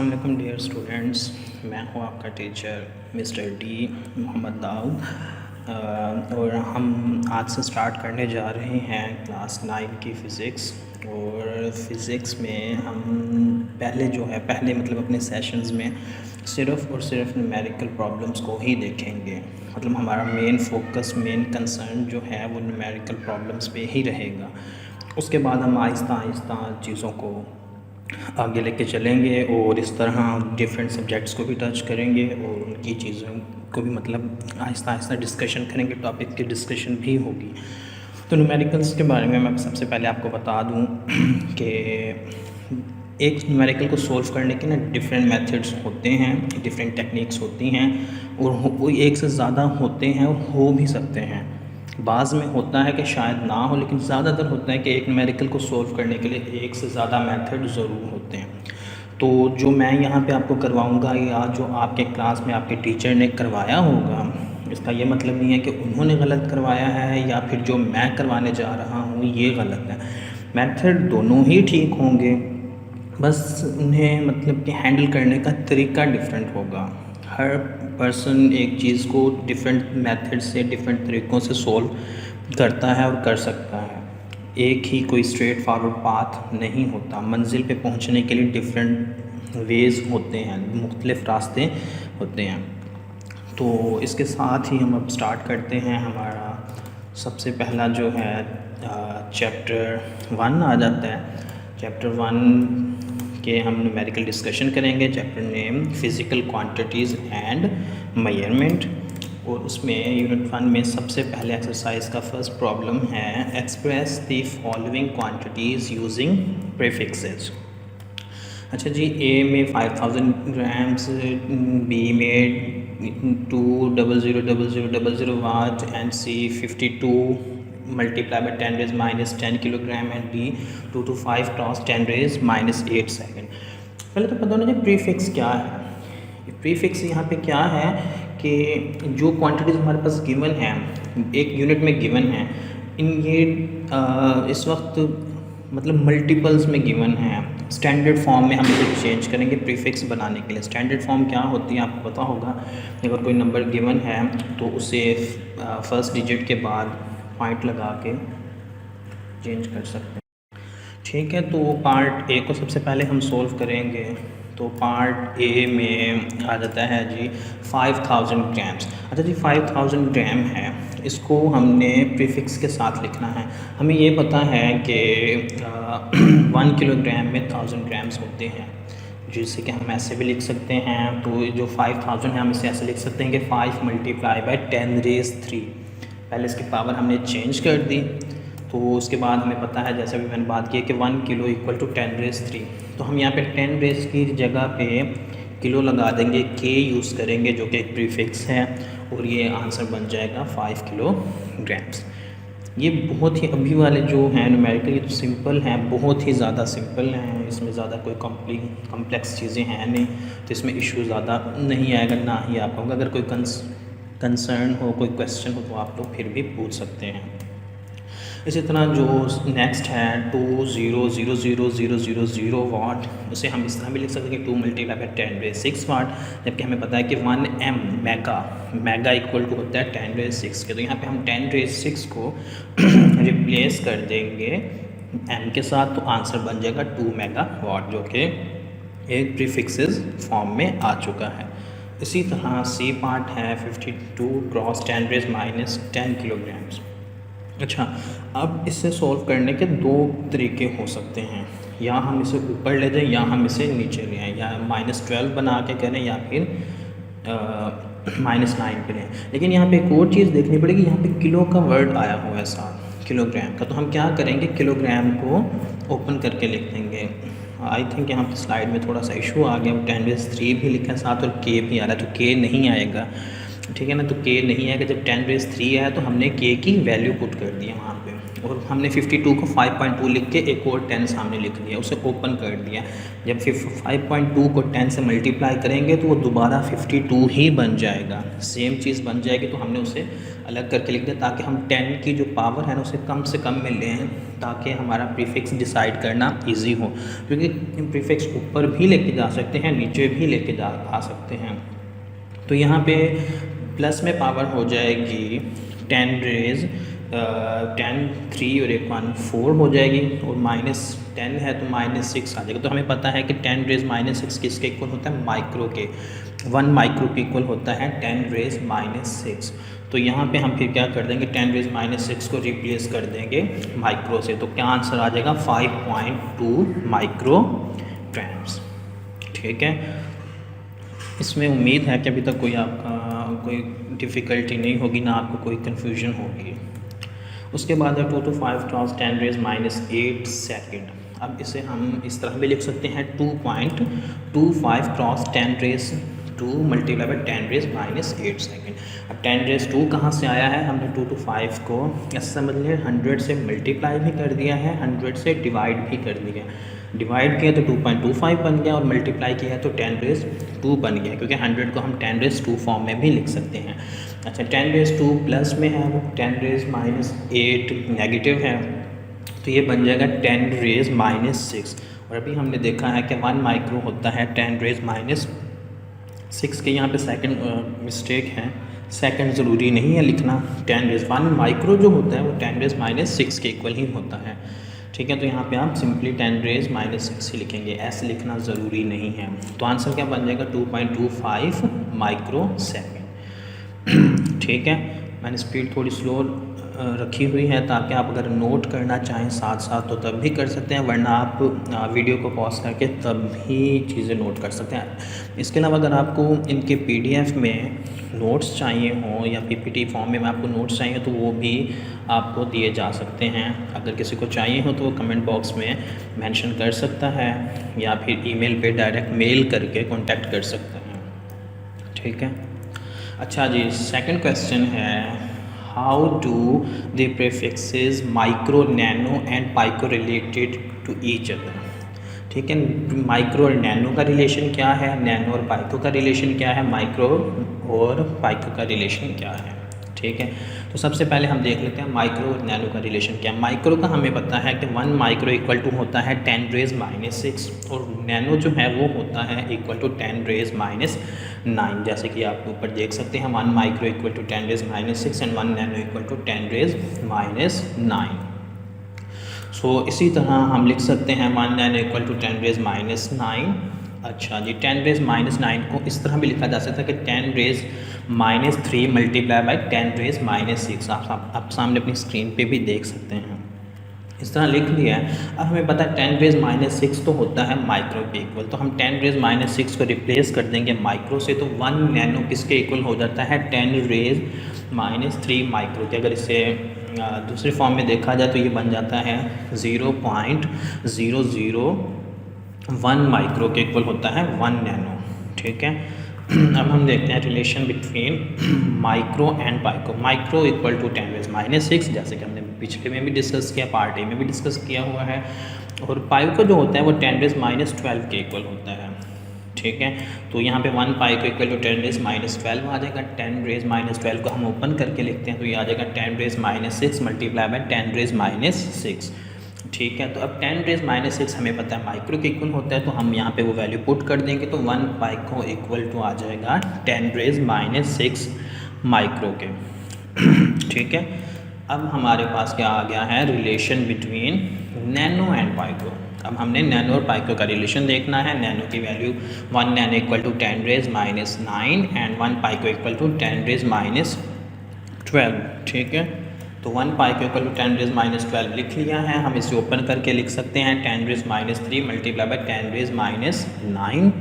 अस्सलाम वालेकुम dear students. मैं हूँ आपका teacher mister D Mohammad Dawood और हम आज से स्टार्ट करने जा रहे हैं क्लास 9 की फ़िज़िक्स। और फ़िज़िक्स में हम पहले मतलब अपने सेशंस में सिर्फ़ और सिर्फ न्यूमेरिकल प्रॉब्लम्स को ही देखेंगे। मतलब हमारा मेन फोकस मेन कंसर्न जो है वो न्यूमेरिकल प्रॉब्लम्स पे ही रहेगा। उसके बाद हम आहिस्ता आहिस्ता चीज़ों को आगे लेके चलेंगे और इस तरह डिफरेंट सब्जेक्ट्स को भी टच करेंगे और उनकी चीज़ों को भी मतलब आहिस्ता आहिस्ता डिस्कशन करेंगे, टॉपिक की डिस्कशन भी होगी। तो न्यूमेरिकल्स के बारे में मैं सबसे पहले आपको बता दूं कि एक न्यूमेरिकल को सॉल्व करने के ना डिफरेंट मेथड्स होते हैं, डिफरेंट टेक्निक्स होती हैं और वो एक से ज़्यादा होते हैं और हो भी सकते हैं। बाज़ में होता है कि शायद ना हो, लेकिन ज़्यादातर होता है कि एक न्यूमेरिकल को सॉल्व करने के लिए एक से ज़्यादा मेथड ज़रूर होते हैं। तो जो मैं यहाँ पे आपको करवाऊँगा या जो आपके क्लास में आपके टीचर ने करवाया होगा, इसका ये मतलब नहीं है कि उन्होंने गलत करवाया है या फिर जो मैं करवाने जा रहा हूँ ये गलत है। मेथड दोनों ही ठीक होंगे, बस उन्हें मतलब कि हैंडल करने का तरीका डिफरेंट होगा। हर पर्सन एक चीज़ को डिफरेंट मेथड से डिफरेंट तरीक़ों से सॉल्व करता है और कर सकता है। एक ही कोई स्ट्रेट फॉरवर्ड पाथ नहीं होता। मंजिल पे पहुंचने के लिए डिफरेंट वेज़ होते हैं, मुख्तलिफ़ रास्ते होते हैं। तो इसके साथ ही हम अब स्टार्ट करते हैं। हमारा सबसे पहला जो है चैप्टर 1 आ जाता है। चैप्टर 1 के हम न्यूमेरिकल डिस्कशन करेंगे। Chapter name physical quantities and measurement. और उसमें यूनिट 1 में सबसे पहले एक्सरसाइज का फर्स्ट प्रॉब्लम है express the following quantities using prefixes. अच्छा जी, ए में 5000 ग्राम्स, बी में 2000000 watt and C 52 multiply by 10⁻⁻10 kilogram and D 2 to 5 cross 10⁻⁸ second. पहले तो पता होना चाहिए प्रीफिक्स क्या है। प्रीफिक्स यहाँ पे क्या है कि जो क्वांटिटीज़ हमारे पास गिवन है, एक यूनिट में गिवन है, इन ये इस वक्त मतलब मल्टीपल्स में गिवन है। स्टैंडर्ड फॉर्म में हम इसे चेंज करेंगे प्रीफिक्स बनाने के लिए। स्टैंडर्ड फॉर्म क्या होती है आपको पता होगा। अगर कोई नंबर गिवन है तो उसे फर्स्ट डिजिट के बाद पॉइंट लगा के चेंज कर सकते हैं। ठीक है, तो पार्ट ए को सबसे पहले हम सोल्व करेंगे। तो पार्ट ए में आ जाता है जी 5000 ग्राम्स। अच्छा जी, 5000 ग्राम है, इसको हमने प्रीफिक्स के साथ लिखना है। हमें ये पता है कि 1 किलोग्राम में 1000 ग्राम्स होते हैं, जिससे कि हम ऐसे भी लिख सकते हैं। तो जो 5000 है हम इसे ऐसे लिख सकते हैं कि 5 मल्टीप्लाई बाई 10⁻³ पहले इसकी पावर हमने चेंज कर दी। तो उसके बाद हमें पता है, जैसे भी मैंने बात की, कि 1 किलो इक्वल टू 10⁻³ तो हम यहाँ पे 10 की जगह पे किलो लगा देंगे, के यूज़ करेंगे जो कि एक प्रीफिक्स है, और ये आंसर बन जाएगा 5 किलोग्राम्स। ये बहुत ही अभी वाले जो हैं न्यूमेरिकल, ये तो सिंपल हैं, बहुत ही ज़्यादा सिंपल हैं। इसमें ज़्यादा कोई कॉम्प्लेक्स चीज़ें हैं नहीं, तो इसमें इशू ज़्यादा नहीं आएगा, ना ही आप होगा। अगर कोई कंसर्न हो, कोई क्वेश्चन हो, तो आप लोग फिर भी पूछ सकते हैं। इसी तरह जो नेक्स्ट है 2000000 वाट, उसे हम इस तरह भी लिख सकते हैं कि 2 मल्टीप्लाई बाई 10⁻6 वाट, जबकि हमें पता है कि 1 m मेगा इक्वल टू होता है 10⁻6 के। तो यहाँ पे हम 10⁻6 को रिप्लेस कर देंगे m के साथ, तो आंसर बन जाएगा 2 मेगावाट, जो कि एक प्रीफिक्सेस फॉर्म में आ चुका है। इसी तरह सी पार्ट है 52 क्रॉस 10⁻10 किलोग्राम्स। अच्छा, अब इसे सॉल्व करने के दो तरीके हो सकते हैं, या हम इसे ऊपर ले जाएं या हम इसे नीचे ले आएँ, या -12 बना के करें या फिर -9 करें। लेकिन यहाँ पे एक और चीज़ देखनी पड़ेगी, यहाँ पे किलो का वर्ड आया हुआ है साथ किलोग्राम का, तो हम क्या करेंगे, किलोग्राम को ओपन करके लिख देंगे। आई थिंक यहाँ पे स्लाइड में थोड़ा सा इशू आ गया, 10⁻³ भी लिखा है साथ और के भी आ रहा है, तो के नहीं आएगा, ठीक है ना। तो के नहीं आएगा, जब 10⁻³ है तो हमने के की वैल्यू पुट कर दी है वहाँ पे। और हमने 52 को 5.2 लिख के एक और 10 सामने लिख दिया, उसे ओपन कर दिया। जब 5.2 को 10 से मल्टीप्लाई करेंगे तो वो दोबारा 52 ही बन जाएगा, सेम चीज़ बन जाएगी। तो हमने उसे अलग करके लिख दिया ताकि हम 10 की जो पावर है ना उसे कम से कम में लें, ताकि हमारा प्रीफिक्स डिसाइड करना इजी हो, क्योंकि प्रीफिक्स ऊपर भी लेके जा सकते हैं, नीचे भी लेके आ सकते हैं। तो यहाँ पे प्लस में पावर हो जाएगी 10 रेज 10 3 और एक 1 4 हो जाएगी, और -10 है तो -6 आ जाएगा। तो हमें पता है कि 10 रेज -6 किसके इक्वल होता है, माइक्रो के। 1 माइक्रो के इक्वल होता है 10 रेज -6। तो यहाँ पे हम फिर क्या कर देंगे, 10 रेज -6 को रिप्लेस कर देंगे माइक्रो से। तो क्या आंसर आ जाएगा, 5.2 माइक्रो ग्राम्स। ठीक है, इसमें उम्मीद है कि अभी तक कोई डिफ़िकल्टी नहीं होगी, ना आपको कोई कन्फ्यूजन होगी। उसके बाद है 2 to 5 क्रॉस 10 रेज -8 सेकेंड। अब इसे हम इस तरह भी लिख सकते हैं 2.25 cross 10 raise 2 multiply by 10 raise -8 second. अब 10 रेज 2 कहाँ से आया है, हमने 2 to 5 को ऐसे समझ लिया 100 से मल्टीप्लाई भी कर दिया है, 100 से डिवाइड भी कर दिया। डिवाइड किया तो 2.25 बन गया, और मल्टीप्लाई किया तो 10 रेज 2 बन गया, क्योंकि 100 को हम 10 रेज 2 फॉर्म में भी लिख सकते हैं। अच्छा, 10 रेज 2 प्लस में है, वो 10 रेज -8 नेगेटिव है, तो ये बन जाएगा 10 रेज -6। और अभी हमने देखा है कि 1 माइक्रो होता है 10 रेज -6 के। यहाँ पे सेकंड मिस्टेक है, सेकंड ज़रूरी नहीं है लिखना। 10 रेज 1 माइक्रो जो होता है वो 10 रेज -6 के इक्वल ही होता है। ठीक है, तो यहाँ पे आप सिंपली 10 रेज -6 ही लिखेंगे, ऐसे लिखना ज़रूरी नहीं है। तो आंसर क्या बन जाएगा, 2.25 माइक्रो सेकेंड। ठीक है, मैंने स्पीड थोड़ी स्लो रखी हुई है ताकि आप अगर नोट करना चाहें साथ साथ तो तब भी कर सकते हैं, वरना आप वीडियो को पॉज करके तब भी चीज़ें नोट कर सकते हैं। इसके अलावा अगर आपको इनके PDF में नोट्स चाहिए हों या PPT फॉर्म में आपको नोट्स चाहिए तो वो भी आपको दिए जा सकते हैं। अगर किसी को चाहिए हो तो वो कमेंट बॉक्स में मेंशन कर सकता है, या फिर ईमेल पे डायरेक्ट मेल करके कांटेक्ट कर सकते हैं। ठीक है, अच्छा जी, सेकंड क्वेश्चन है, how do the prefixes micro, nano and pico related to each other. ठीक है, माइक्रो और नैनो का रिलेशन क्या है, नैनो और पाइको का रिलेशन क्या है, माइक्रो और पाइको का रिलेशन क्या है। ठीक है, तो सबसे पहले हम देख लेते हैं माइक्रो और नैनो का रिलेशन क्या है। माइक्रो का हमें पता है कि 1 माइक्रो इक्वल टू होता है 10 रेज -6, और नैनो जो है वो होता है इक्वल टू 10 रेज -9। जैसे कि आप ऊपर देख सकते हैं 1 micro equal to 10 raise -6 and 1 nano equal to 10 raise -9। So इसी तरह हम लिख सकते हैं 1 नैनो इक्वल टू 10 रेज -9। अच्छा जी, 10 रेज -9 को इस तरह भी लिखा जा सकता है कि 10 रेज -3 मल्टीप्लाई बाई 10 रेज -6। आप सामने अपनी स्क्रीन पे भी देख सकते हैं, इस तरह लिख लिया है। अब हमें पता है 10 रेज -6 तो होता है माइक्रो के इक्वल, तो हम 10 रेज -6 को रिप्लेस कर देंगे माइक्रो से, तो 1 नैनो किसके इक्वल हो जाता है, 10 रेज -3 माइक्रो के। अगर इसे दूसरे फॉर्म में देखा जाए तो ये बन जाता है 0.001 माइक्रो के इक्वल होता है 1 नैनो। ठीक है, अब हम देखते हैं relation between micro and pico. Micro equal to 10 raise -6, जैसे कि हमने पिछले में भी डिस्कस किया, पार्ट ए में भी डिस्कस किया हुआ है। और पाइको जो होता है वो 10 रेज -12 के इक्वल होता है। ठीक है, तो यहाँ पे 1 पाइको इक्वल टू 10 रेज -12 आ जाएगा। 10 रेज -12 को हम ओपन करके लिखते हैं तो ये आ जाएगा 10 रेज -6 मल्टीप्लाई बाई 10 रेज -6। ठीक है, तो अब 10 रेज -6 हमें पता है माइक्रो के इक्वल होता है, तो हम यहाँ पे वो वैल्यू पुट कर देंगे तो 1 पाइको इक्वल टू आ जाएगा 10 रेज -6 माइक्रो के। ठीक है, अब हमारे पास क्या आ गया है, रिलेशन बिटवीन नैनो एंड पाइको। अब हमने नैनो और पाइको का रिलेशन देखना है। नैनो की value 1 nano equal to 10 raise -9 and 1 pico equal to 10 raise -12। ठीक है, तो 1 पाइको इक्वल टू 10 रेज -12 लिख लिया है। हम इसे ओपन करके लिख सकते हैं 10 raise -3 multiply by 10 raise -9।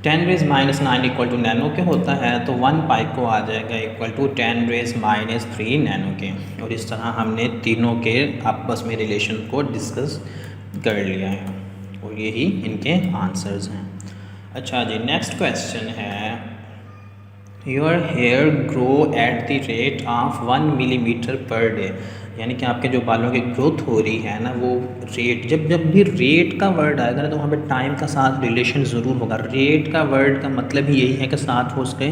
10 raise -9 equal to nano के होता है, तो 1 पाइको आ जाएगा इक्वल टू 10 रेज -3 नैनो के। और इस तरह हमने तीनों के आपस में रिलेशन को डिस्कस कर लिया है, और यही इनके आंसर्स हैं। अच्छा जी, नेक्स्ट क्वेश्चन है, your hair grow at the rate of 1 millimetre per day, यानी कि आपके जो बालों की ग्रोथ हो रही है ना वो रेट, जब जब भी रेट का वर्ड आएगा ना तो वहाँ पे टाइम का साथ रिलेशन ज़रूर होगा। रेट का वर्ड का मतलब ही यही है कि साथ हो उसके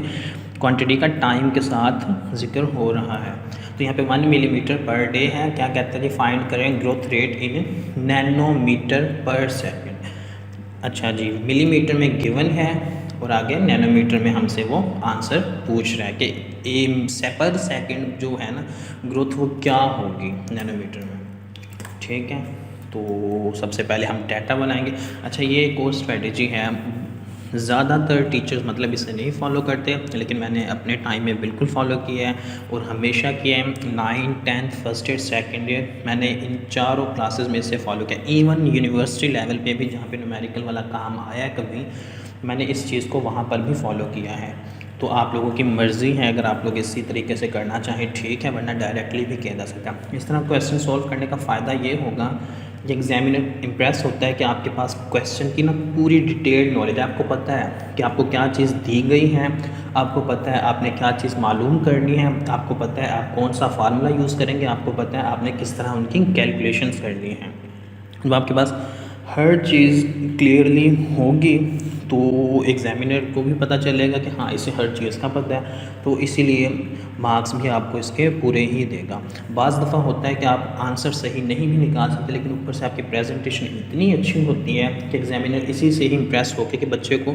क्वांटिटी का टाइम के साथ जिक्र हो रहा है। तो यहाँ पे 1 मिलीमीटर पर डे है। क्या कहते हैं जी, फाइंड करें ग्रोथ रेट इन नैनोमीटर पर सेकेंड। अच्छा जी, मिलीमीटर में गिवन है और आगे नैनोमीटर में हमसे वो आंसर पूछ रहा है कि पर सेकंड जो है ना ग्रोथ वो क्या होगी नैनोमीटर में। ठीक है, तो सबसे पहले हम डाटा बनाएंगे। अच्छा, ये एक और स्ट्रेटजी है, ज़्यादातर टीचर्स मतलब इसे नहीं फॉलो करते, लेकिन मैंने अपने टाइम में बिल्कुल फॉलो किया है और हमेशा किया है। 9th 10th first year second year मैंने इन चारों क्लासेस में इसे फॉलो किया। इवन यूनिवर्सिटी लेवल पे भी जहाँ पे न्यूमेरिकल वाला काम आया है कभी, मैंने इस चीज़ को वहाँ पर भी फॉलो किया है। तो आप लोगों की मर्ज़ी है, अगर आप लोग इसी तरीके से करना चाहें ठीक है, वरना डायरेक्टली भी किया जा सकता है। इस तरह क्वेश्चन सॉल्व करने का फ़ायदा ये होगा कि एग्जामिनर इम्प्रेस होता है कि आपके पास क्वेश्चन की ना पूरी डिटेल्ड नॉलेज है। आपको पता है कि आपको क्या चीज़ दी गई है, आपको पता है आपने क्या चीज़ मालूम करनी है, आपको पता है आप कौन सा फार्मूला यूज़ करेंगे, आपको पता है आपने किस तरह उनकी कैलकुलेशंस करनी है। जब आपके पास हर चीज़ क्लियरली होगी तो एग्ज़ामिनर को भी पता चलेगा कि हाँ इसे हर चीज़ का पता है, तो इसीलिए मार्क्स भी आपको इसके पूरे ही देगा। बाज़ दफ़ा होता है कि आप आंसर सही नहीं भी निकाल सकते, लेकिन ऊपर से आपकी प्रेजेंटेशन इतनी अच्छी होती है कि एग्ज़ामिनर इसी से ही इम्प्रेस होकर कि बच्चे को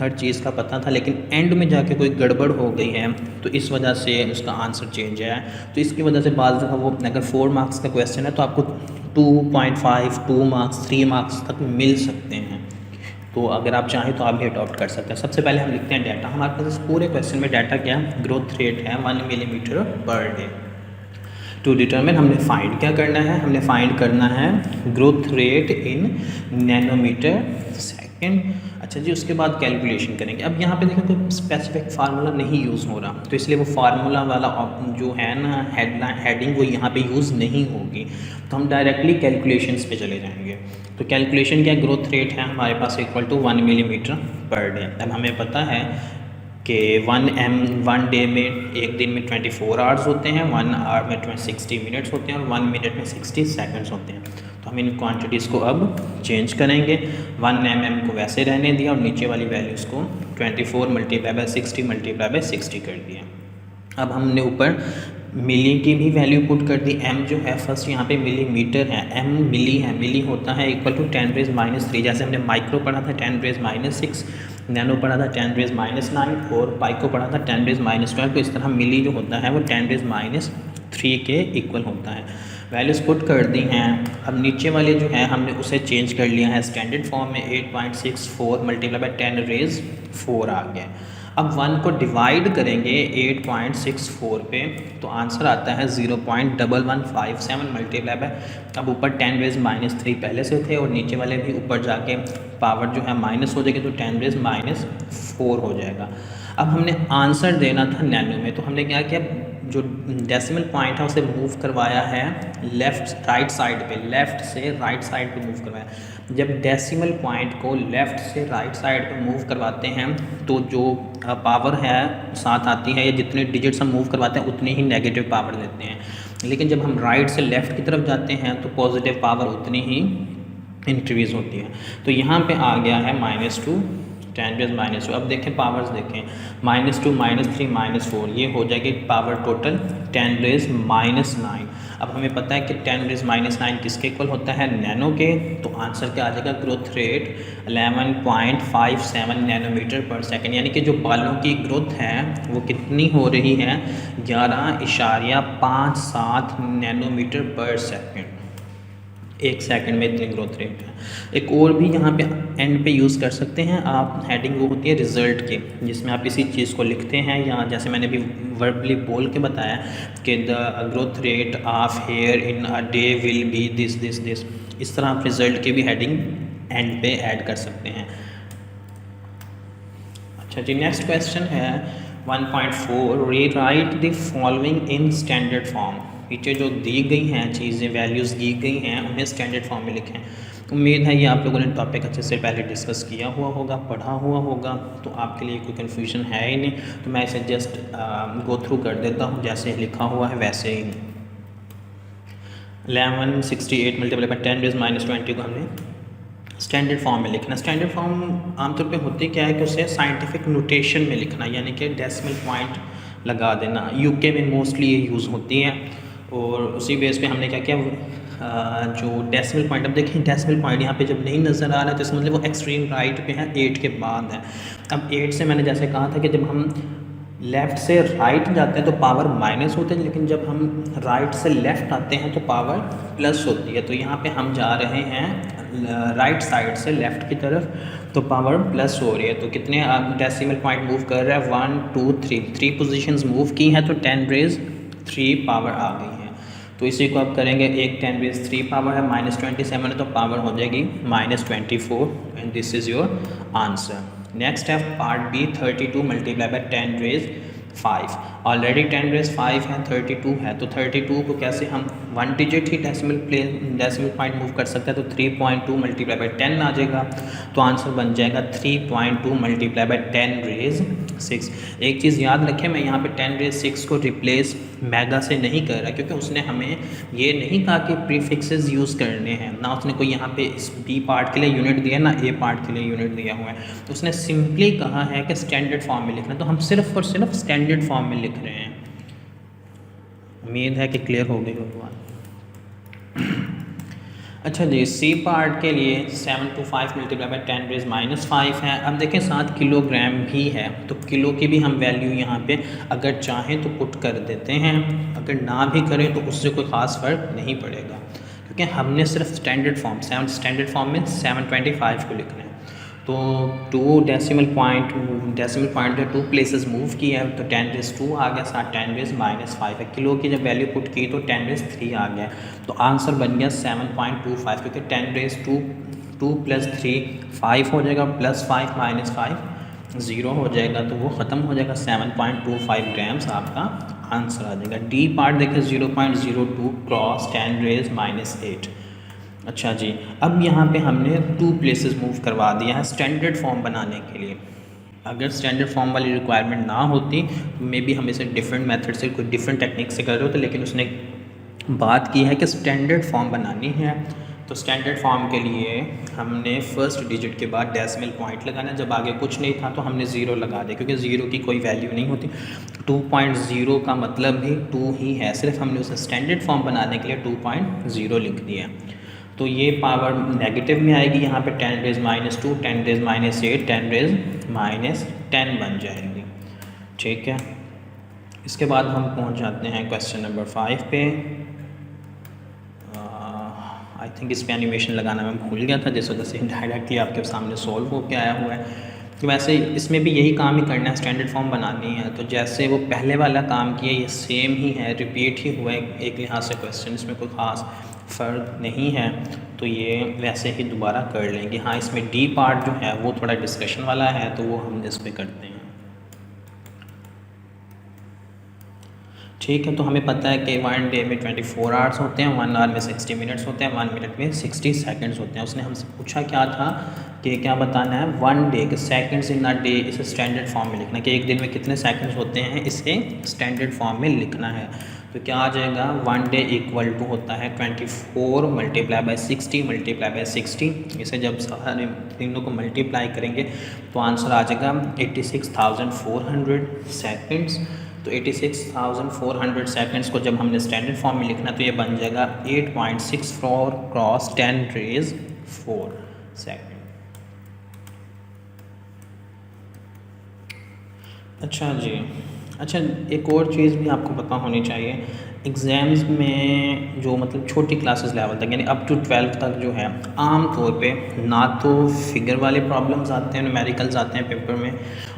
हर चीज़ का पता था, लेकिन एंड में जाके कोई गड़बड़ हो गई है तो इस वजह से उसका आंसर चेंज है। तो इसकी वजह से बाज़ दफ़ा वो अगर 4 मार्क्स का क्वेश्चन है तो आपको 2.5 2 मार्क्स 3 मार्क्स तक मिल सकते हैं। तो अगर आप चाहें तो आप भी अडॉप्ट कर सकते हैं। सबसे पहले हम लिखते हैं डाटा। हमारे पास इस पूरे क्वेश्चन में डाटा क्या है, ग्रोथ रेट है 1 millimetre per day. To determine हमने फाइंड क्या करना है, हमने फाइंड करना है growth rate in nanometre second. अच्छा जी, उसके बाद कैलकुलेशन करेंगे। अब यहाँ पे देखो कोई स्पेसिफिक फार्मूला नहीं यूज़ हो रहा, तो इसलिए वो फार्मूला वाला जो है ना हेडिंग वो यहाँ पे यूज़ नहीं होगी, तो हम डायरेक्टली कैलकुलेशंस पे चले जाएंगे। तो कैलकुलेशन क्या, ग्रोथ रेट है हमारे पास equal to 1 millimetre per day. अब हमें पता है कि 1 डे में, एक दिन में 24 आवर्स होते हैं, 1 आवर में 60 मिनट्स होते हैं और 1 मिनट में 60 सेकंड्स होते हैं। तो हम इन क्वांटिटीज़ को अब चेंज करेंगे। 1 mm को वैसे रहने दिया और नीचे वाली वैल्यूज़ को 24 मल्टीप्लाई बाय 60 मल्टीप्लाई बाय 60 कर दिया। अब हमने ऊपर मिली की भी वैल्यू पुट कर दी। m जो है फर्स्ट यहाँ पे मिलीमीटर है, m मिली है, मिली होता है इक्वल टू 10⁻³ जैसे हमने माइक्रो पढ़ा था 10⁻�6, नैनो पढ़ा था 10⁻�9 और पाइको पढ़ा था 10⁻12। तो इस तरह मिली जो होता है वो 10⁻³ के इक्वल होता है। वैल्यूज़ पुट कर दी हैं। अब नीचे वाले जो है हमने उसे चेंज कर लिया है स्टैंडर्ड फॉर्म में, 8.64 मल्टीप्लाई बाय 10⁻⁴ आ गया। अब 1 को डिवाइड करेंगे 8.64 पे तो आंसर आता है 0.1157 मल्टीप्लाई बाय, अब ऊपर 10⁻³ पहले से थे और नीचे वाले भी ऊपर जाके पावर जो है माइनस हो जाएगी तो 10⁻⁴ हो जाएगा। अब हमने आंसर देना था नैनो में, तो हमने क्या किया, जो डेसिमल पॉइंट है उसे मूव करवाया है राइट साइड पे, लेफ़्ट से राइट साइड पे मूव करवाया। जब डेसिमल पॉइंट को लेफ़्ट से राइट साइड पे मूव करवाते हैं तो जो पावर है साथ आती है, या जितने डिजिट्स हम मूव करवाते हैं उतनी ही नेगेटिव पावर लेते हैं, लेकिन जब हम राइट से लेफ़्ट की तरफ जाते हैं तो पॉजिटिव पावर उतनी ही इंक्रीज़ होती है। तो यहाँ पे आ गया है -2 10⁻²। अब देखें पावर्स देखें, -2 -3 -4 ये हो जाएगी पावर टोटल 10⁻⁹। अब हमें पता है कि 10⁻⁹ किसके इक्वल होता है, नैनो के। तो आंसर क्या आ जाएगा, ग्रोथ रेट 11.57 नैनोमीटर पर सेकेंड, यानी कि जो बालों की ग्रोथ है वो कितनी हो रही है, 11.57 नैनोमीटर पर सेकेंड। एक सेकंड में इतनी ग्रोथ रेट है। एक और भी यहाँ पे एंड पे यूज़ कर सकते हैं आप, हेडिंग वो होती है रिज़ल्ट की, जिसमें आप इसी चीज़ को लिखते हैं, या जैसे मैंने भी वर्बली बोल के बताया कि the growth rate of here in a day will be this this this. इस तरह आप रिज़ल्ट की भी हेडिंग एंड पे ऐड कर सकते हैं। अच्छा जी, नेक्स्ट क्वेश्चन है 1.4, rewrite the following in standard form. पीछे जो दी गई हैं चीज़ें, वैल्यूज़ दी गई हैं उन्हें स्टैंडर्ड फॉर्म में लिखें। उम्मीद है ये आप लोगों ने टॉपिक अच्छे से पहले डिस्कस किया हुआ होगा, पढ़ा हुआ होगा, तो आपके लिए कोई कन्फ्यूजन है ही नहीं। तो मैं इसे जस्ट गो थ्रू कर देता हूँ, जैसे लिखा हुआ है वैसे ही। 1168 मल्टीप्लाई बाई 10⁻20 को हमने स्टैंडर्ड फॉर्म में लिखना। स्टैंडर्ड फॉर्म आमतौर पे होती क्या है कि उसे साइंटिफिक नोटेशन में लिखना, यानी कि डेसिमल पॉइंट लगा देना। यूके में मोस्टली ये यूज़ होती हैं और उसी बेस पे हमने क्या किया, जो डेसिमल पॉइंट, अब देखिए डेसिमल पॉइंट यहाँ पे जब नहीं नज़र आ रहा है तो इसका मतलब वो एक्सट्रीम राइट पे है, 8 के बाद है। अब 8 से मैंने जैसे कहा था कि जब हम लेफ़्ट से राइट जाते हैं तो पावर माइनस होते हैं, लेकिन जब हम राइट से लेफ़्ट आते हैं तो पावर प्लस होती है। तो यहाँ पे हम जा रहे हैं राइट साइड से लेफ़्ट की तरफ, तो पावर प्लस हो रही है। तो कितने डेसिमल पॉइंट मूव कर रहा है, 1 2 3 पोजीशंस मूव की हैं, तो 10⁻³ पावर आ गई है। तो इसी को आप करेंगे, एक 10⁻³ पावर है, -27 है, तो पावर हो जाएगी -24 and this is your answer. Next है part B, 32 multiply by 10⁻⁵। Already 10⁻⁵ है, 32 है, तो 32 को कैसे हम 1 डिजिट ही डेसिमल पॉइंट मूव कर सकते हैं, तो 3.2 मल्टीप्लाई बाई 10 आ जाएगा। तो आंसर बन जाएगा 3.2 मल्टीप्लाई बाई 10⁻⁶। एक चीज़ याद रखें, मैं यहाँ पे 10⁻⁶ को रिप्लेस मेगा से नहीं कर रहा, क्योंकि उसने हमें ये नहीं कहा कि प्रीफिक्सेस यूज़ करने हैं, ना उसने कोई यहाँ पे इस बी पार्ट के लिए यूनिट दिया, ना ए पार्ट के लिए यूनिट दिया हुआ है। तो उसने सिंपली कहा है कि स्टैंडर्ड फॉर्म में लिखना, तो हम सिर्फ और सिर्फ स्टैंडर्ड फॉर्म में लिख रहे हैं। उम्मीद है कि क्लियर हो गई होगी बात। अच्छा जी, सी पार्ट के लिए 725 मल्टीप्लाई बाई 10⁻⁵ है। अब देखें 7 किलोग्राम भी है, तो किलो की भी हम वैल्यू यहाँ पे अगर चाहें तो पुट कर देते हैं, अगर ना भी करें तो उससे कोई ख़ास फ़र्क नहीं पड़ेगा, क्योंकि हमने सिर्फ स्टैंडर्ड फॉर्म में 725 को लिखना है। तो 2 डेसिमल पॉइंट जो 2 प्लेसेस मूव किया है, तो 10⁻² आ गया, साथ 10⁻⁵ है। किलो की जब वैल्यू पुट की तो 10⁻³ आ गया, तो आंसर बन गया 7.25, क्योंकि 10⁻², 2 + 3 5 हो जाएगा, +5 -5 0 हो जाएगा, तो वो ख़त्म हो जाएगा। 7.25 ग्राम्स आपका आंसर आ जाएगा। डी पार्ट देखें 0.02 क्रॉस 10⁻⁸। अच्छा जी, अब यहाँ पे हमने 2 प्लेसेस मूव करवा दिया है स्टैंडर्ड फॉर्म बनाने के लिए। अगर स्टैंडर्ड फॉर्म वाली रिक्वायरमेंट ना होती तो मे बी हम इसे डिफरेंट मेथड से, कोई डिफरेंट टेक्निक से कर रहे होते, लेकिन उसने बात की है कि स्टैंडर्ड फॉर्म बनानी है। तो स्टैंडर्ड फॉर्म के लिए हमने फर्स्ट डिजिट के बाद डेसिमल पॉइंट लगाना। जब आगे कुछ नहीं था तो हमने 0 लगा दिया, क्योंकि 0 की कोई वैल्यू नहीं होती। 2.0 का मतलब भी 2 ही है, सिर्फ हमने उसे स्टैंडर्ड फॉर्म बनाने के लिए 2.0 लिख दिया। तो ये पावर नेगेटिव में आएगी, यहाँ पे 10⁻², 10⁻⁸, 10⁻10 बन जाएगी। ठीक है, इसके बाद हम पहुँच जाते हैं क्वेश्चन नंबर 5 पे। आई थिंक इस पे एनिमेशन लगाना मैं भूल गया था, जिस वजह से डायरेक्टली आपके सामने सॉल्व होकर आया हुआ है। तो वैसे इसमें भी यही काम ही करना है, स्टैंडर्ड फॉर्म बनानी है। तो जैसे वो पहले वाला काम किया, ये सेम ही है, रिपीट ही हुआ है एक लिहाज से क्वेश्चन, इसमें कोई ख़ास फ़र्क नहीं है। तो ये वैसे ही दोबारा कर लेंगे। हाँ, इसमें डी पार्ट जो है वो थोड़ा डिस्कशन वाला है, तो वो हम इस पर करते हैं। ठीक है, तो हमें पता है कि 1 डे में 24 आवर्स होते हैं, 1 आवर में 60 मिनट्स होते हैं, 1 मिनट में 60 सेकंड्स होते हैं। उसने हमसे पूछा क्या था कि क्या बताना है 1 डे के सेकंड्स इन अ डे, इसे स्टैंडर्ड फॉर्म में लिखना, कि एक दिन में कितने सेकंड्स होते हैं, इसे स्टैंडर्ड फॉर्म में लिखना है। तो क्या आ जाएगा, 1 डे इक्वल टू होता है 24 मल्टीप्लाई बाई 60 मल्टीप्लाई बाई 60। इसे जब सारे तीनों को मल्टीप्लाई करेंगे तो आंसर आ जाएगा 86,400 सेकंड्स। तो 86,400 सेकंड्स को जब हमने स्टैंडर्ड फॉर्म में लिखना तो ये बन जाएगा 8.64 क्रॉस 10⁻⁴ सेकंड। अच्छा जी, अच्छा एक और चीज़ भी आपको पता होनी चाहिए, एग्ज़ाम्स में जो मतलब छोटी क्लासेस लेवल तक, यानी अप टू 12th तक जो है, आम तौर पे ना तो फिगर वाले प्रॉब्लम्स आते हैं, न्यूमेरिकल्स आते हैं पेपर में,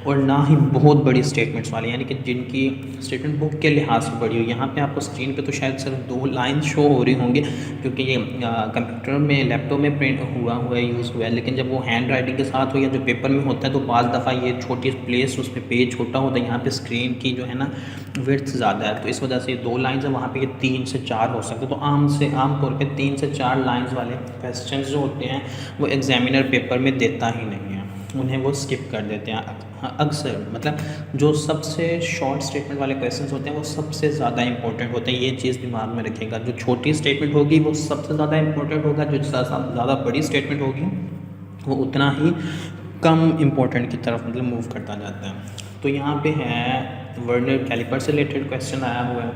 और ना ही बहुत बड़ी स्टेटमेंट्स वाली, यानी कि जिनकी स्टेटमेंट बुक के लिहाज से बड़ी हो। यहाँ पे आपको स्क्रीन पे तो शायद सिर्फ 2 लाइन शो हो रही होंगी, क्योंकि ये कंप्यूटर में, लैपटॉप में प्रिंट हुआ है, यूज़ हुआ है। लेकिन जब वो हैंड राइटिंग के साथ हो या जो पेपर में होता है तो बाज़ दफ़ा ये छोटी प्लेस, उस पर पेज छोटा होता है, यहाँ पर स्क्रीन की जो है ना विड्थ ज़्यादा है, तो इस वजह से ये 2 लाइन्स है, वहाँ पे ये 3 से 4 हो सकते हैं। तो आम तौर पे 3 से 4 लाइन्स वाले क्वेश्चंस जो होते हैं वो एग्जामिनर पेपर में देता ही नहीं है, उन्हें वो स्किप कर देते हैं अक्सर। मतलब जो सबसे शॉर्ट स्टेटमेंट वाले क्वेश्चंस होते हैं वो सबसे ज़्यादा इंपॉर्टेंट होते हैं, ये चीज़ दिमाग में रखिएगा। जो छोटी स्टेटमेंट होगी वो सबसे ज़्यादा इंपॉर्टेंट होगा, जो ज़्यादा बड़ी स्टेटमेंट होगी वो उतना ही कम इम्पोर्टेंट की तरफ मतलब मूव करता जाता है। तो यहाँ पे है वर्नियर कैलिपर से रिलेटेड क्वेश्चन आया हुआ है।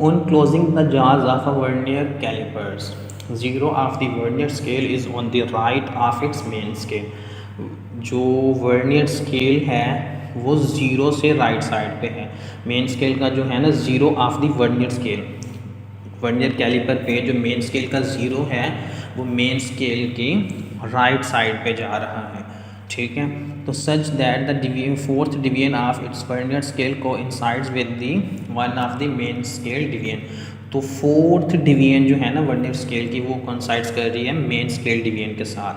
ऑन क्लोजिंग द जार्स of a vernier callipers, zero of the vernier scale is on the right of its main scale. जो वर्नियर स्केल है वो ज़ीरो से राइट साइड पे है, मेन स्केल का जो है ना zero of the vernier scale, vernier calliper पे जो मेन स्केल का ज़ीरो है वो मेन स्केल की राइट साइड पे जा रहा है, ठीक है। तो such that the fourth division of its vernier scale coincides with the one of the main scale division. तो फोर्थ डिवीजन जो है ना वर्नियर स्केल की वो कोइंसाइड्स कर रही है मेन स्केल डिवीजन के साथ।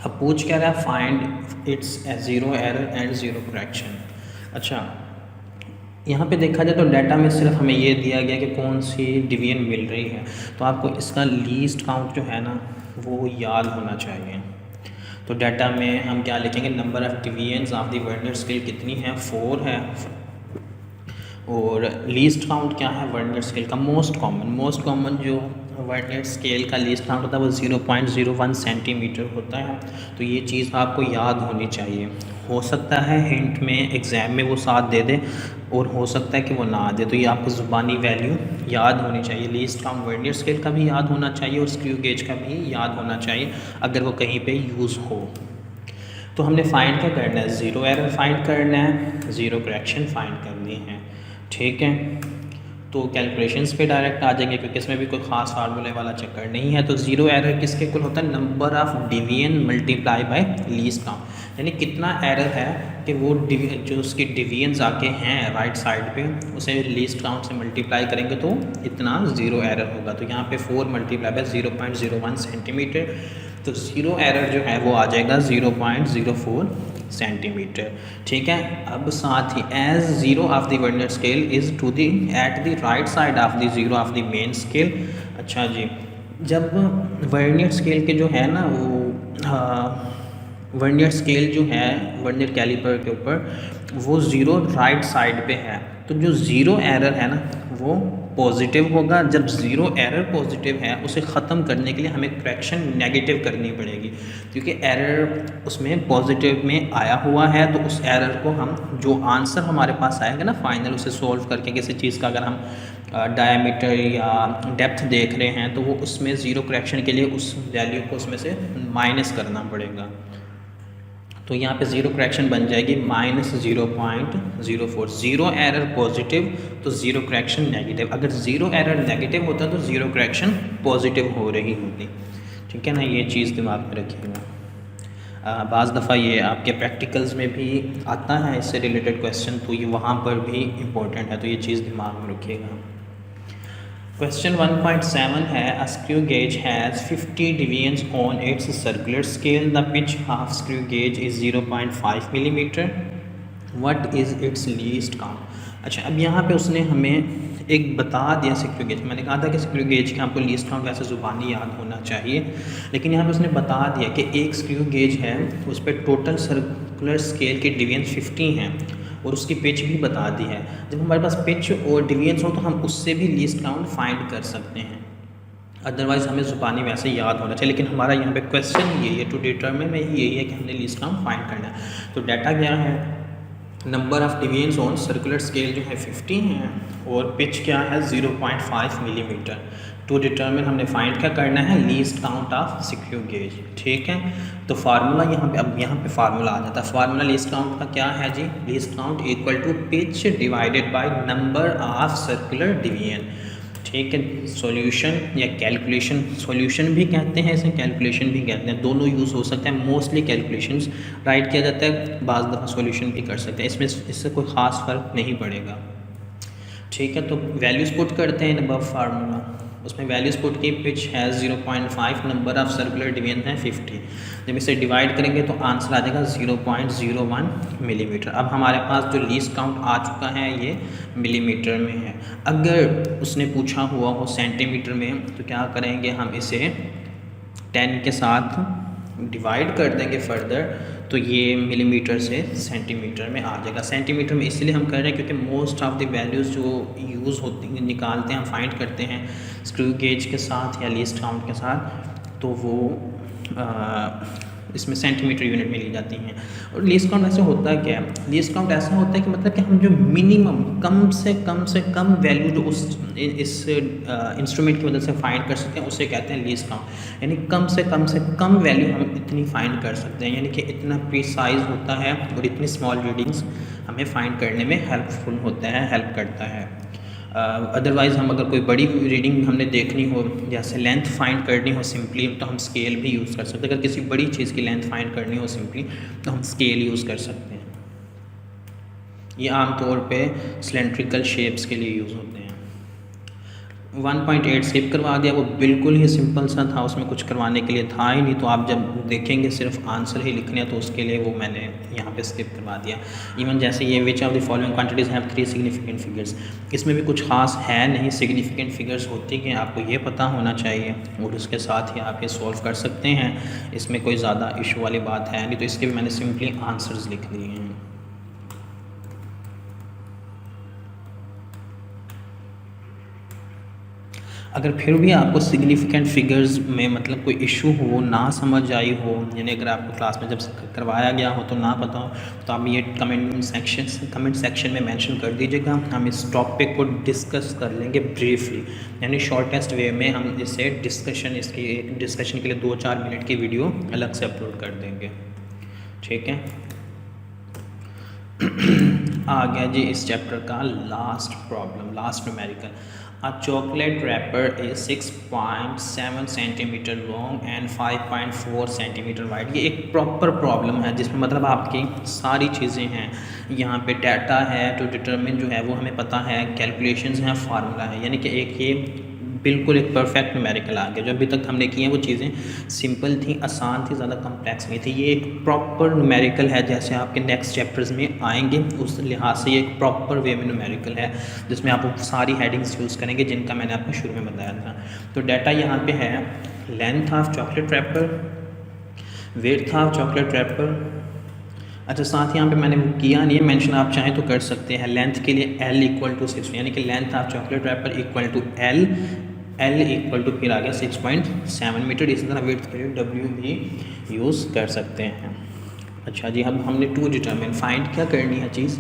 अब पूछ क्या रहा है, find its zero error and zero correction. अच्छा, यहाँ पे देखा जाए तो डाटा में सिर्फ हमें ये दिया गया कि कौन सी डिवीजन मिल रही है, तो आपको इसका लीस्ट काउंट जो है ना वो याद होना चाहिए। तो डाटा में हम क्या लिखेंगे, number of divisions of the vernier scale कितनी है, 4 है। और लीस्ट काउंट क्या है वर्नियर स्केल का, मोस्ट कॉमन जो वर्नियर स्केल का लीस्ट काउंट होता है वो 0.01 सेंटीमीटर होता है। तो ये चीज़ आपको याद होनी चाहिए। हो सकता है हिंट में एग्ज़ाम में वो साथ दे दे और हो सकता है कि वो ना दे, तो ये आपको ज़ुबानी वैल्यू याद होनी चाहिए। लीस्ट काउंट वर्नियर स्केल का भी याद होना चाहिए और स्क्रू गेज का भी याद होना चाहिए अगर वो कहीं पे यूज़ हो। तो हमने फाइंड क्या करना है, ज़ीरो एरर फाइंड करना है, ज़ीरो करेक्शन फाइंड करनी है, ठीक है। तो कैलकुलेशंस पे डायरेक्ट आ जाएंगे क्योंकि इसमें भी कोई ख़ास फार्मूले वाला चक्कर नहीं है। तो ज़ीरो एरर किसके इक्वल होता है, number of division multiply by least count, यानी कितना एरर है कि वो जो उसकी डिवीजन्स आके हैं राइट साइड पे उसे लीस्ट काउंट से मल्टीप्लाई करेंगे तो इतना ज़ीरो एरर होगा। तो यहाँ पे 4 मल्टीप्लाई बाय 0.01 सेंटीमीटर, तो ज़ीरो एरर जो है वो आ जाएगा 0.04 सेंटीमीटर, ठीक है। अब साथ ही edge zero of the vernier scale is to the at the right side of the zero of the main scale. अच्छा जी, जब वर्नियर स्केल के जो है ना वो वर्नियर स्केल जो है वर्नियर कैलिपर के ऊपर वो ज़ीरो राइट साइड पे है, तो जो ज़ीरो एरर है ना वो पॉजिटिव होगा। जब ज़ीरो एरर पॉजिटिव है उसे ख़त्म करने के लिए हमें करेक्शन नेगेटिव करनी पड़ेगी, क्योंकि एरर उसमें पॉजिटिव में आया हुआ है। तो उस एरर को हम जो आंसर हमारे पास आएगा ना फाइनल, उसे सॉल्व करके किसी चीज़ का अगर हम डायमीटर या डेप्थ देख रहे हैं तो वो उसमें ज़ीरो करेक्शन के लिए उस वैल्यू को उसमें से माइनस करना पड़ेगा। तो यहाँ पे ज़ीरो करेक्शन बन जाएगी -0.04। ज़ीरो एरर पॉजिटिव तो ज़ीरो करेक्शन नेगेटिव, अगर ज़ीरो एरर नेगेटिव होता तो ज़ीरो करेक्शन पॉजिटिव हो रही होती, ठीक है ना। ये चीज़ दिमाग में रखिएगा। बाज़ दफ़ा ये आपके प्रैक्टिकल्स में भी आता है इससे रिलेटेड क्वेश्चन, तो ये वहाँ पर भी इम्पोर्टेंट है, तो ये चीज़ दिमाग में रखिएगा। Question 1.7 है, a screw gauge has 50 divisions on its circular scale. The pitch of screw gauge is 0.5 millimeter. What is its least count? अच्छा, अब यहाँ पे उसने हमें एक बता दिया स्क्रू गेज। मैंने कहा था कि स्क्रू गेज का आपको लीस्ट काउंट वैसे ज़ुबानी याद होना चाहिए, लेकिन यहाँ पे उसने बता दिया कि एक स्क्रू गेज है उस पर टोटल सर्कुलर स्केल के डिवीजन 50 हैं और उसकी पिच भी बता दी है। जब हमारे पास पिच और डिवीजन्स हो तो हम उससे भी लीस्ट काउंट फाइंड कर सकते हैं, अदरवाइज़ हमें ज़ुबानी वैसे याद होना चाहिए। लेकिन हमारा यहाँ पे क्वेश्चन यही है, टू डिटरमिन में यही है कि हमने लीस्ट काउंट फाइंड करना है। तो डाटा क्या है, number of divisions on circular scale जो है 50 हैं और पिच क्या है 0.5 मिलीमीटर। टू डिटरमिन हमने फाइंड क्या करना है, least count of screw gauge, ठीक है। तो फार्मूला यहाँ पे, अब यहाँ पे फार्मूला आ जाता है। फार्मूला लीस्ट काउंट का क्या है जी, least count equal to pitch divided by number of circular division, ठीक है। सॉल्यूशन या कैलकुलेशन, सॉल्यूशन भी कहते हैं इसे, कैलकुलेशन भी कहते हैं, दोनों यूज़ हो सकते हैं। मोस्टली कैलकुलेशंस राइट किया जाता है, बाज़ दफ़ा सॉल्यूशन भी कर सकते हैं, इसमें इससे कोई ख़ास फ़र्क नहीं पड़ेगा, ठीक है। तो वैल्यूज़ पुट करते हैं इन अबव फार्मूला। उसमें वैल्यूज़ पुट की, which has 0.5, number of circular division है 50। जब इसे डिवाइड करेंगे तो आंसर आ जाएगा 0.01 मिलीमीटर। अब हमारे पास जो लीस्ट काउंट आ चुका है ये मिलीमीटर में है। अगर उसने पूछा हुआ हो सेंटीमीटर में तो क्या करेंगे, हम इसे 10 के साथ डिवाइड कर देंगे फर्दर, तो ये मिलीमीटर से सेंटीमीटर में आ जाएगा। सेंटीमीटर में इसलिए हम कर रहे हैं क्योंकि मोस्ट ऑफ द वैल्यूज़ जो यूज़ होती हैं, निकालते हैं, हम फाइंड करते हैं स्क्रू गेज के साथ या लीस्ट काउंट के साथ, तो वो इसमें सेंटीमीटर यूनिट में ली जाती हैं। और लीस्ट काउंट ऐसे होता क्या है, लीस्ट काउंट ऐसा होता है कि मतलब कि हम जो मिनिमम कम से कम वैल्यू जो उस इस इंस्ट्रूमेंट की मदद से फाइंड कर सकते हैं उसे कहते हैं लीस्ट काउंट। यानी कम से कम वैल्यू हम इतनी फाइंड कर सकते हैं, यानी कि इतना प्रिसाइज होता है और इतनी स्मॉल रीडिंग्स हमें फाइंड करने में हेल्पफुल होता है, हेल्प करता है। अदरवाइज़ हम अगर कोई बड़ी रीडिंग हमने देखनी हो, जैसे लेंथ फाइंड करनी हो सिंपली, तो हम स्केल भी यूज़ कर सकते हैं। अगर किसी बड़ी चीज़ की लेंथ फाइंड करनी हो सिंपली तो हम स्केल यूज़ कर सकते हैं। ये आमतौर पे सिलेंड्रिकल शेप्स के लिए यूज़ होते हैं। 1.8 स्किप करवा दिया, वो बिल्कुल ही सिंपल सा था, उसमें कुछ करवाने के लिए था ही नहीं। तो आप जब देखेंगे सिर्फ आंसर ही लिखने हैं तो उसके लिए वो मैंने यहाँ पे स्किप करवा दिया। इवन जैसे ये which of the following quantities have 3 significant figures, इसमें भी कुछ खास है नहीं, सिग्निफिकेंट फिगर्स होती हैं, आपको ये पता होना चाहिए और उसके साथ ही आप ये सॉल्व कर सकते हैं। इसमें कोई ज़्यादा इशू वाली बात है नहीं, तो इसके भी मैंने सिंपली आंसर्स लिख दिए हैं। अगर फिर भी आपको सिग्निफिकेंट फिगर्स में मतलब कोई इशू हो, ना समझ आई हो, यानी अगर आपको क्लास में जब करवाया गया हो तो ना पता हो, तो आप ये कमेंट सेक्शन में मेंशन कर दीजिएगा। हम इस टॉपिक को डिस्कस कर लेंगे ब्रीफली, यानी शॉर्टेस्ट वे में हम इसे इसकी डिस्कशन के लिए 2-4 मिनट की वीडियो अलग से अपलोड कर देंगे, ठीक है। आ गया जी इस चैप्टर का last problem, last numerical. A chocolate wrapper is 6.7 centimetre long and 5.4 centimetre wide. ये एक प्रॉपर प्रॉब्लम है जिसमें मतलब आपकी सारी चीज़ें हैं, यहाँ पे डाटा है टू डिटरमिन जो है वो हमें पता है, कैलकुलेशंस हैं, फार्मूला है, यानी कि एक ये बिल्कुल एक परफेक्ट न्यूमेरिकल आ गया। जो अभी तक हमने किए हैं वो चीज़ें सिंपल थी, आसान थी, ज़्यादा कम्प्लेक्स नहीं थी। ये एक प्रॉपर न्यूमेरिकल है, जैसे आपके नेक्स्ट चैप्टर्स में आएंगे उस लिहाज से ये एक प्रॉपर वे में न्यूमेरिकल है, जिसमें आप सारी हेडिंग्स यूज़ करेंगे जिनका मैंने आपको शुरू में बताया था। तो डाटा यहाँ पे है, length of chocolate wrapper, width of chocolate wrapper. अच्छा, साथ यहाँ पे मैंने वो किया नहीं है मेंशन, आप चाहें तो कर सकते हैं। लेंथ के लिए L = 6, यानी कि length of chocolate wrapper equal to L equal to फिर आ गया 6.7 मीटर। इसी तरह विड्थ के लिए W भी यूज़ कर सकते हैं। अच्छा जी, अब हमने टू डिटरमिन फाइंड क्या करनी है चीज़,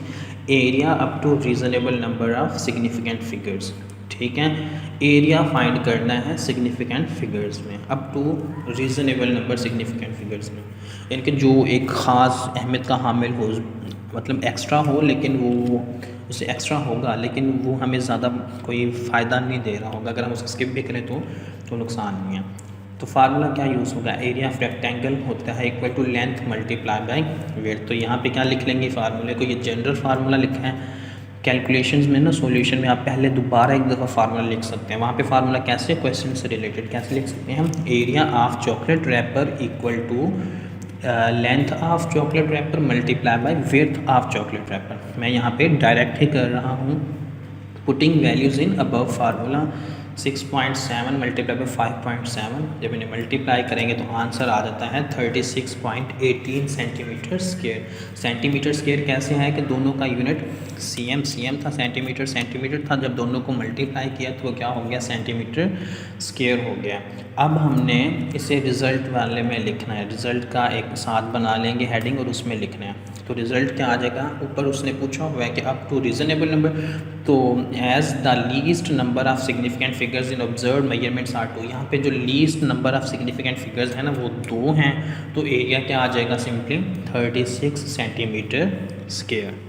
area up to reasonable number of significant figures, ठीक है। एरिया फाइंड करना है सिग्निफिकेंट फिगर्स में, up to reasonable number significant figures में, यानी कि जो एक ख़ास अहमियत का हामिल हो, मतलब एक्स्ट्रा हो, लेकिन वो उससे एक्स्ट्रा होगा लेकिन वो हमें ज़्यादा कोई फ़ायदा नहीं दे रहा होगा। अगर हम उसको स्किप भी करें तो नुकसान नहीं है। तो फार्मूला क्या यूज़ होगा, एरिया ऑफ रेक्टेंगल होता है equal to length multiply by width. तो यहाँ पे क्या लिख लेंगे फार्मूले को, ये जनरल फार्मूला लिखा है। कैलकुलेशंस में ना, सॉल्यूशन में आप पहले दोबारा एक दफ़ा फार्मूला लिख सकते हैं। वहाँ पे फार्मूला कैसे, क्वेश्चन से रिलेटेड कैसे लिख सकते हैं हम, area of chocolate wrapper equal to length of chocolate wrapper multiply by width of chocolate wrapper. मैं यहाँ पे डायरेक्ट ही कर रहा हूँ, putting values in above formula. 6.7 multiply by 5.7, जब इन्हें मल्टीप्लाई करेंगे तो आंसर आ जाता है 36.18 सेंटीमीटर स्क्वायर। सेंटीमीटर स्क्वायर कैसे है कि दोनों का यूनिट cm था, सेंटीमीटर था, जब दोनों को मल्टीप्लाई किया तो वो क्या हो गया, सेंटीमीटर स्क्वायर हो गया। अब हमने इसे रिज़ल्ट वाले में लिखना है, रिज़ल्ट का एक साथ बना लेंगे हेडिंग और उसमें लिखना है। तो रिज़ल्ट क्या आ जाएगा, ऊपर उसने पूछा हुआ है कि अप टू रीज़नेबल नंबर, तो as the least number of significant figures in observe measurements are 2। यहाँ पे जो least number of significant figures है ना वो 2 हैं, तो एरिया क्या आ जाएगा, सिंपली 36 सेंटीमीटर स्क्वायर।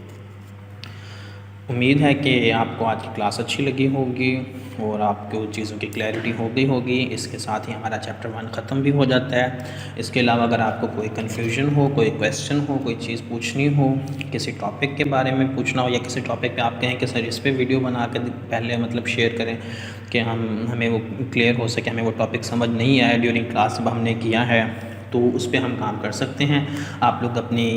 उम्मीद है कि आपको आज की क्लास अच्छी लगी होगी और आपको चीज़ों की क्लैरिटी हो गई होगी। इसके साथ ही हमारा चैप्टर 1 ख़त्म भी हो जाता है। इसके अलावा अगर आपको कोई कन्फ्यूजन हो, कोई क्वेश्चन हो, कोई चीज़ पूछनी हो, किसी टॉपिक के बारे में पूछना हो, या किसी टॉपिक पे आप कहें कि सर इस पे वीडियो बना कर पहले मतलब शेयर करें, कि हमें वो क्लियर हो सके, हमें वो टॉपिक समझ नहीं आया ड्यूरिंग क्लास जब हमने किया है, तो उस पर हम काम कर सकते हैं। आप लोग अपनी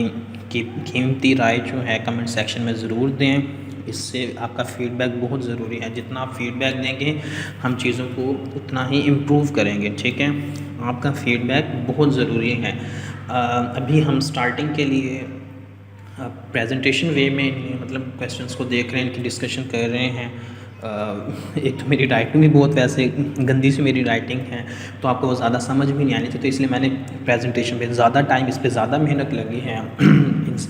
कीमती राय जो है कमेंट सेक्शन में ज़रूर दें। इससे आपका फ़ीडबैक बहुत ज़रूरी है। जितना आप फ़ीडबैक देंगे हम चीज़ों को उतना ही इम्प्रूव करेंगे। ठीक है, आपका फ़ीडबैक बहुत ज़रूरी है। अभी हम स्टार्टिंग के लिए प्रेजेंटेशन वे में मतलब क्वेश्चंस को देख रहे हैं, इनकी डिस्कशन कर रहे हैं। एक तो मेरी राइटिंग भी बहुत वैसे गंदी सी मेरी राइटिंग है, तो आपको वो ज़्यादा समझ भी नहीं आनी थी, तो इसलिए मैंने प्रेजेंटेशन पे ज़्यादा टाइम, इस पे ज़्यादा मेहनत लगी है।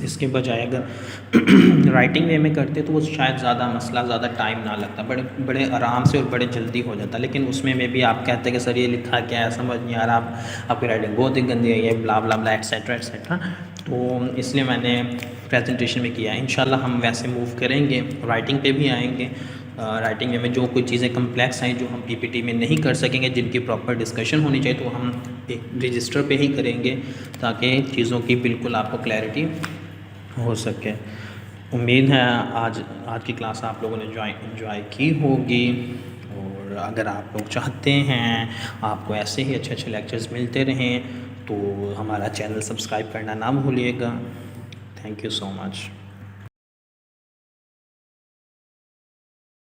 इसके बजाय अगर राइटिंग वे में करते तो वो शायद ज़्यादा मसला, ज़्यादा टाइम ना लगता, बड़े आराम से और बड़े जल्दी हो जाता। लेकिन उसमें में भी आप कहते हैं कि सर ये लिखा क्या है, समझ नहीं आ रहा, आपकी राइटिंग बहुत ही गंदी है, ये ब्ला ब्ला ब्ला एक्सेट्रा एक्सेट्रा। तो इसलिए मैंने प्रेजेंटेशन में किया है। इंशाल्लाह हम वैसे मूव करेंगे, राइटिंग पे भी आएंगे। राइटिंग में जो कोई चीज़ें कम्प्लेक्स हैं जो हम पीपीटी में नहीं कर सकेंगे, जिनकी प्रॉपर डिस्कशन होनी चाहिए, तो हम एक रजिस्टर पे ही करेंगे ताकि चीज़ों की बिल्कुल आपको क्लैरिटी हो सके। उम्मीद है आज की क्लास आप लोगों ने एंजॉय की होगी। और अगर आप लोग चाहते हैं आपको ऐसे ही अच्छे अच्छे लेक्चर्स मिलते रहें तो हमारा चैनल सब्सक्राइब करना ना भूलिएगा। Thank you so much.